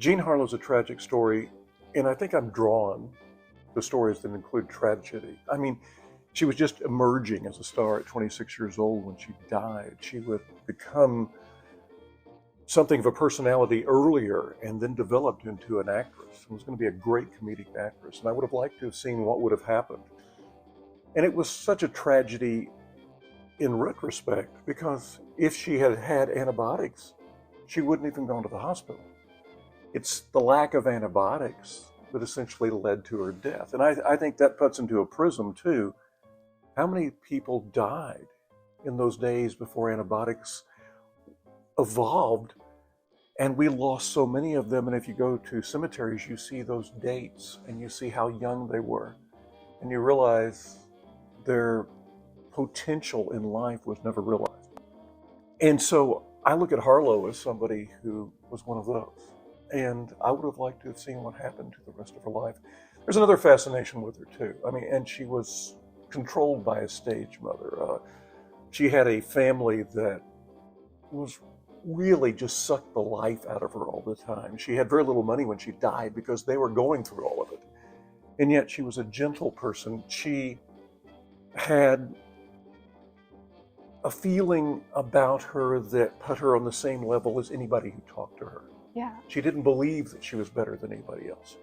Jean Harlow's a tragic story, and I think I'm drawn to stories that include tragedy. I mean, she was just emerging as a star at 26 years old when she died. She would become something of a personality earlier and then developed into an actress and was going to be a great comedic actress. And I would have liked to have seen what would have happened. And it was such a tragedy in retrospect because if she had had antibiotics, she wouldn't even gone to the hospital. It's the lack of antibiotics that essentially led to her death. And I think that puts into a prism too. How many people died in those days before antibiotics evolved? And we lost so many of them. And if you go to cemeteries, you see those dates and you see how young they were. And you realize their potential in life was never realized. And so I look at Harlow as somebody who was one of those. And I would have liked to have seen what happened to the rest of her life. There's another fascination with her too. I mean, and she was controlled by a stage mother. She had a family that was really just sucked the life out of her all the time. She had very little money when she died because they were going through all of it. And yet she was a gentle person. She had a feeling about her that put her on the same level as anybody who talked to her. Yeah. She didn't believe that she was better than anybody else.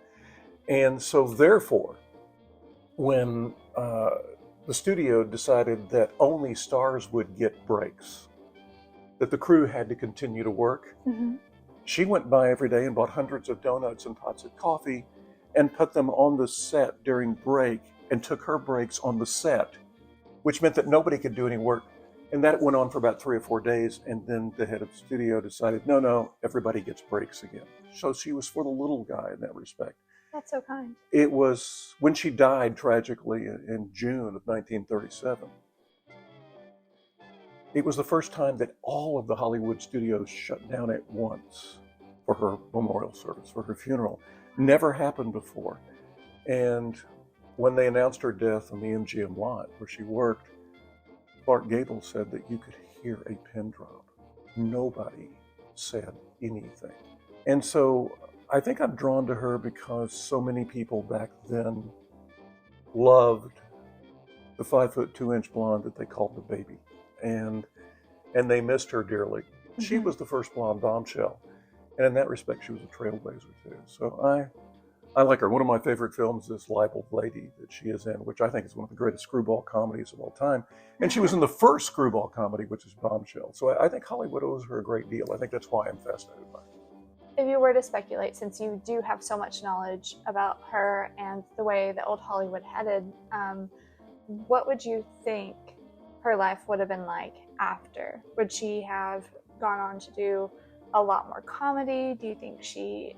And so therefore, when the studio decided that only stars would get breaks, that the crew had to continue to work, she went by every day and bought hundreds of donuts and pots of coffee and put them on the set during break and took her breaks on the set, which meant that nobody could do any work. And that went on for about 3 or 4 days. And then the head of the studio decided, no, everybody gets breaks again. So she was for the little guy in that respect. That's so kind. It was when she died tragically in June of 1937. It was the first time that all of the Hollywood studios shut down at once for her memorial service, for her funeral. Never happened before. And when they announced her death on the MGM lot where she worked, Clark Gable said that you could hear a pin drop. Nobody said anything. And so I think I'm drawn to her because so many people back then loved the 5'2" blonde that they called the baby. And they missed her dearly. She was the first blonde bombshell. And in that respect, she was a trailblazer too. So I like her. One of my favorite films is Libeled Lady that she is in, which I think is one of the greatest screwball comedies of all time. And she was in the first screwball comedy, which is Bombshell. So I think Hollywood owes her a great deal. I think that's why I'm fascinated by her. If you were to speculate, since you do have so much knowledge about her and the way that old Hollywood headed, what would you think her life would have been like after? Would she have gone on to do a lot more comedy? Do you think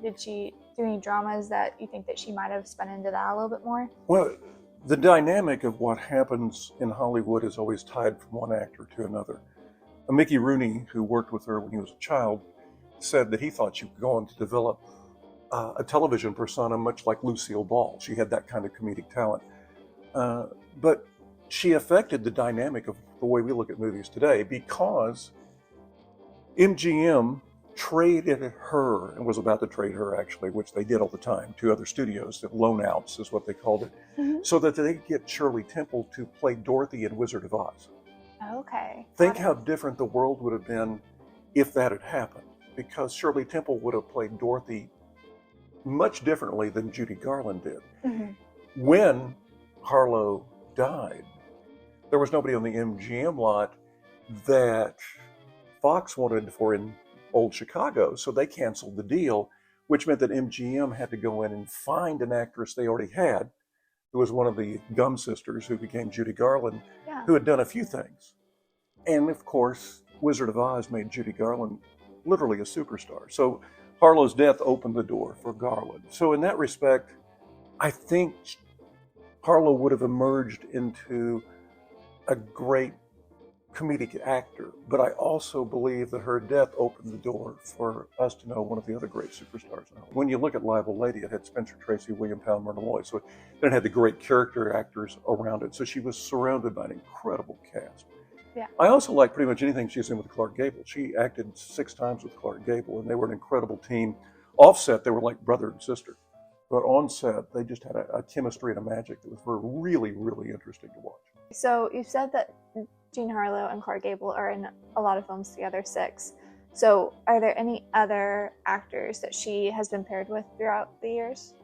did she do any dramas that you think that she might have spun into that a little bit more? Well, the dynamic of what happens in Hollywood is always tied from one actor to another. Mickey Rooney, who worked with her when he was a child, said that he thought she would go on to develop a television persona much like Lucille Ball. She had that kind of comedic talent. But she affected the dynamic of the way we look at movies today because MGM traded her, and was about to trade her actually, which they did all the time, to other studios. The loan outs is what they called it, so that they could get Shirley Temple to play Dorothy in Wizard of Oz. Okay. Think how different the world would have been if that had happened, because Shirley Temple would have played Dorothy much differently than Judy Garland did. When Harlow died, there was nobody on the MGM lot that Fox wanted for in old Chicago, so they canceled the deal, which meant that MGM had to go in and find an actress they already had, who was one of the Gum sisters who became Judy Garland, who had done a few things. And of course, Wizard of Oz made Judy Garland literally a superstar. So Harlow's death opened the door for Garland. So in that respect, I think Harlow would have emerged into a great comedic actor, but I also believe that her death opened the door for us to know one of the other great superstars. When you look at Libel Lady, it had Spencer Tracy, William Powell, Myrna Loy, so it had the great character actors around it. So she was surrounded by an incredible cast. Yeah. I also like pretty much anything she's in with Clark Gable. She acted 6 times with Clark Gable, and they were an incredible team. Offset, they were like brother and sister. But on set, they just had a chemistry and a magic that was really, really interesting to watch. So you said that Jean Harlow and Clark Gable are in a lot of films together, 6. So are there any other actors that she has been paired with throughout the years?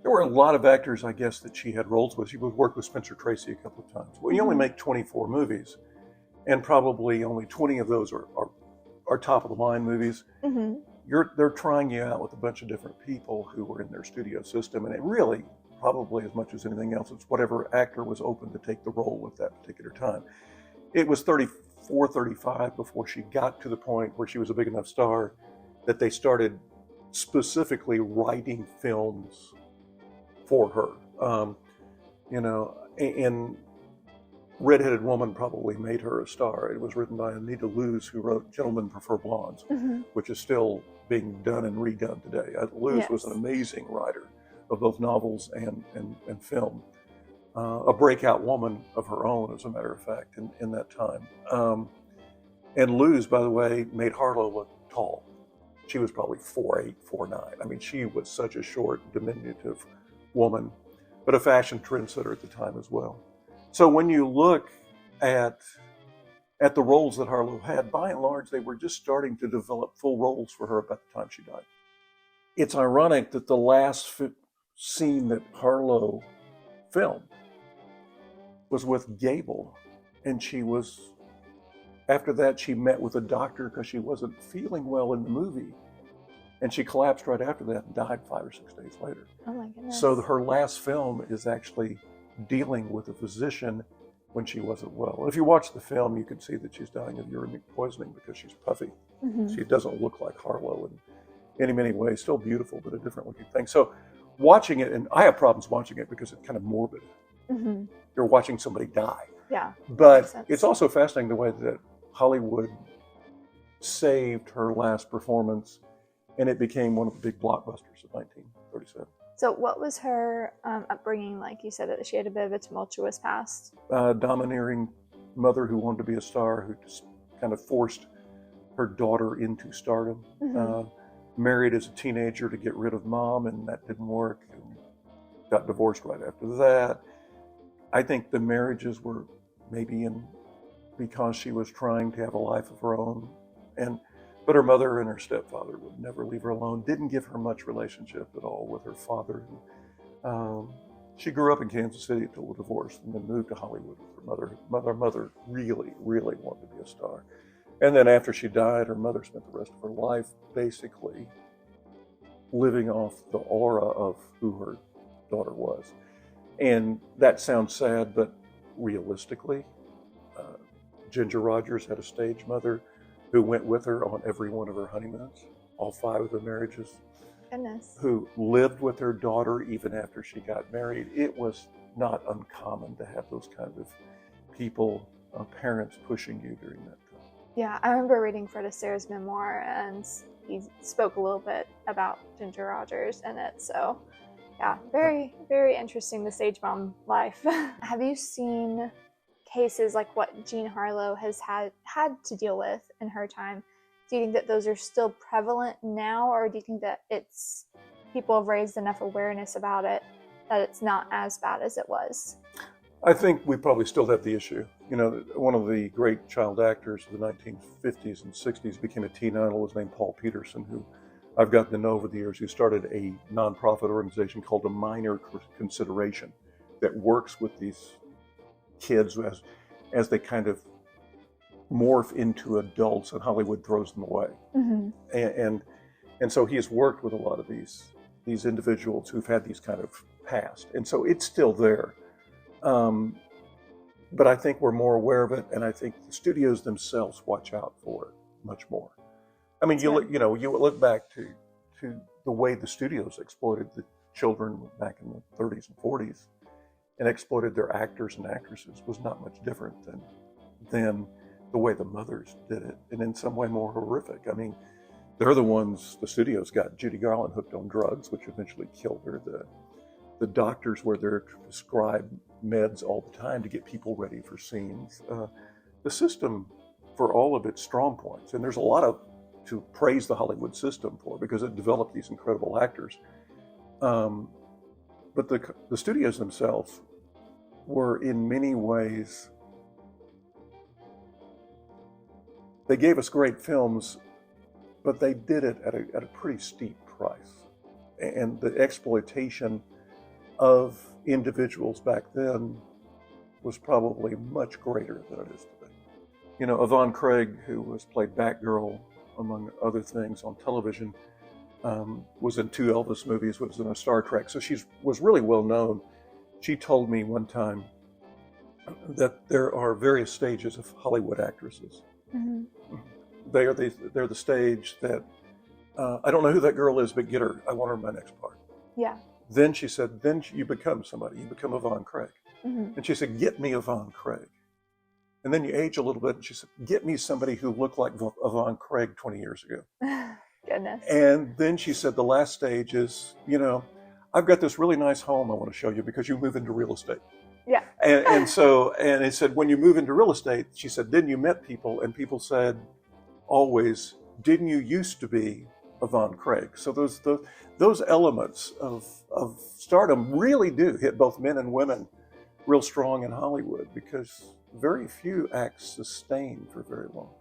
There were a lot of actors, I guess, that she had roles with. She would work with Spencer Tracy a couple of times. Well, you only make 24 movies, and probably only 20 of those are top-of-the-line movies. They're trying you out with a bunch of different people who were in their studio system, and it really, probably as much as anything else, it's whatever actor was open to take the role at that particular time. It was 34, 35 before she got to the point where she was a big enough star that they started specifically writing films for her. And Redheaded Woman probably made her a star. It was written by Anita Loos, who wrote Gentlemen Prefer Blondes, which is still being done and redone today. Loos was an amazing writer of both novels and film. A breakout woman of her own, as a matter of fact, in that time. And Loos, by the way, made Harlow look tall. She was probably 4'8", 4'9". I mean, she was such a short, diminutive woman, but a fashion trendsetter at the time as well. So when you look at the roles that Harlow had, by and large, they were just starting to develop full roles for her about the time she died. It's ironic that the last scene that Harlow filmed was with Gable, and after that she met with a doctor because she wasn't feeling well in the movie, and she collapsed right after that and died 5 or 6 days later. Oh my goodness. So her last film is actually dealing with a physician when she wasn't well. If you watch the film, you can see that she's dying of urine poisoning because she's puffy. She doesn't look like Harlow in many ways, still beautiful, but a different looking thing. So watching it, and I have problems watching it because it's kind of morbid. You're watching somebody die. Yeah. But it's also fascinating the way that Hollywood saved her last performance, and it became one of the big blockbusters of 1937. So what was her upbringing like? You said that she had a bit of a tumultuous past. Domineering mother who wanted to be a star, who just kind of forced her daughter into stardom. Married as a teenager to get rid of mom, and that didn't work. And got divorced right after that. I think the marriages were maybe because she was trying to have a life of her own, but her mother and her stepfather would never leave her alone. Didn't give her much relationship at all with her father. She grew up in Kansas City until the divorce, and then moved to Hollywood with her mother. Her mother really, really wanted to be a star. And then after she died, her mother spent the rest of her life basically living off the aura of who her daughter was. And that sounds sad, but realistically, Ginger Rogers had a stage mother who went with her on every one of her honeymoons, all 5 of the marriages. Goodness. Who lived with her daughter even after she got married. It was not uncommon to have those kind of people, parents pushing you during that time. Yeah, I remember reading Fred Astaire's memoir, and he spoke a little bit about Ginger Rogers in it. So yeah, very, very interesting, the stage mom life. Have you seen cases like what Jean Harlow has had to deal with in her time? Do you think that those are still prevalent now, or do you think that people have raised enough awareness about it that it's not as bad as it was? I think we probably still have the issue. You know, one of the great child actors of the 1950s and 60s became a teen idol, was named Paul Peterson, who I've gotten to know over the years, who started a nonprofit organization called a Minor Consideration that works with these kids as they kind of morph into adults and Hollywood throws them away. And so he has worked with a lot of these individuals who've had these kind of past. And so it's still there. But I think we're more aware of it, and I think the studios themselves watch out for it much more. I mean, you look back to the way the studios exploited the children back in the 30s and 40s, and exploited their actors and actresses was not much different than the way the mothers did it, and in some way more horrific. I mean, they're the studios got Judy Garland hooked on drugs, which eventually killed her. The doctors were there to prescribe meds all the time to get people ready for scenes. The system, for all of its strong points, and there's a lot of to praise the Hollywood system for, because it developed these incredible actors. But the studios themselves were in many ways, they gave us great films, but they did it at a pretty steep price. And the exploitation of individuals back then was probably much greater than it is today. You know, Yvonne Craig, who was played Batgirl, among other things, on television, was in 2 Elvis movies, was in a Star Trek, so she was really well known. She told me one time that there are various stages of Hollywood actresses. Mm-hmm. They're the stage that, I don't know who that girl is, but get her, I want her in my next part. Yeah. Then she said, then you become somebody, you become Yvonne Craig. Mm-hmm. And she said, get me Yvonne Craig. And then you age a little bit, and she said, get me somebody who looked like Yvonne Craig 20 years ago. Goodness. And then she said, the last stage is, you know, I've got this really nice home I want to show you because you move into real estate. Yeah. And so it said, when you move into real estate, she said, then you met people, and people said always, didn't you used to be Yvonne Craig? So those elements of stardom really do hit both men and women real strong in Hollywood, because very few acts sustain for very long.